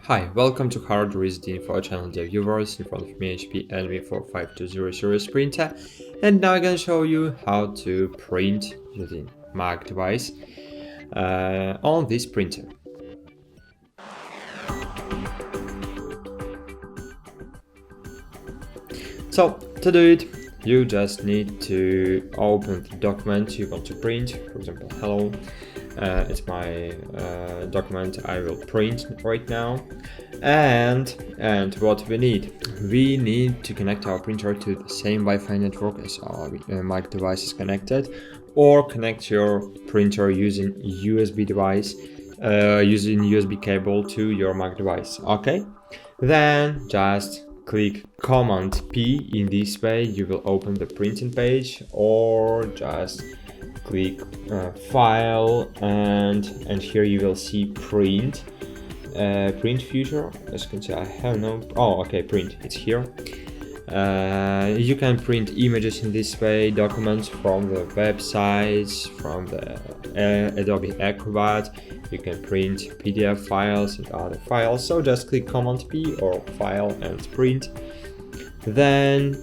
Hi, welcome to HardReset.Info channel, dear viewers. In front of me HP NV4520 series printer, and now I'm gonna show you how to print using Mac device on this printer. So to do it, you just need to open the document you want to print. For example, hello. It's my document I will print right now, and what we need to connect our printer to the same Wi-Fi network as our Mac device is connected, or connect your printer using USB device, using USB cable to your Mac device. Okay, then just click Command P. In this way you will open the printing page, or just click File, and here you will see Print feature. As you can see, I have no. Oh, okay, print. It's here. You can print images in this way, documents from the websites, from the Adobe Acrobat. You can print PDF files and other files. So just click Command P or File and Print. Then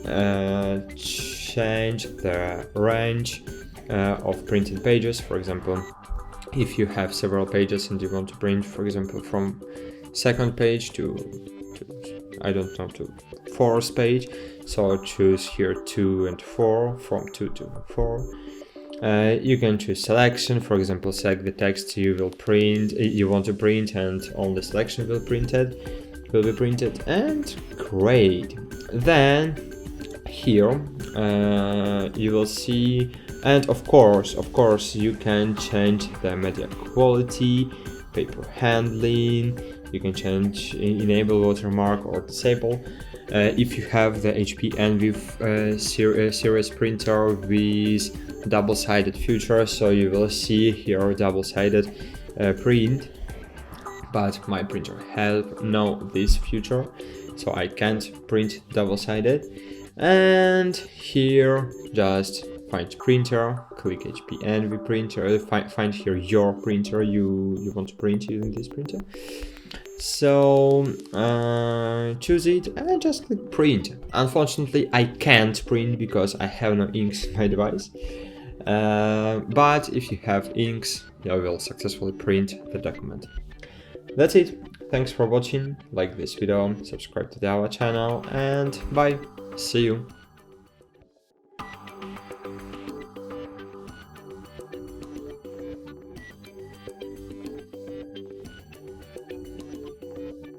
change the range of printing pages. For example, if you have several pages and you want to print, for example, from second page to I don't know, to fourth page, so choose here 2 and 4, from 2 to 4. You can choose selection. For example, select the text you want to print, and only selection will be printed, and great. Then here you will see, and of course you can change the media quality, paper handling. You can enable watermark or disable. If you have the HP Envy series printer with double-sided feature, so you will see here double-sided print, but my printer has no this feature, so I can't print double-sided. And here just find printer, click HP Envy printer, find here your printer you want to print using this printer. So choose it and just click print. Unfortunately, I can't print because I have no inks in my device. But if you have inks, you will successfully print the document. That's it. Thanks for watching. Like this video, subscribe to our channel, and bye. See you.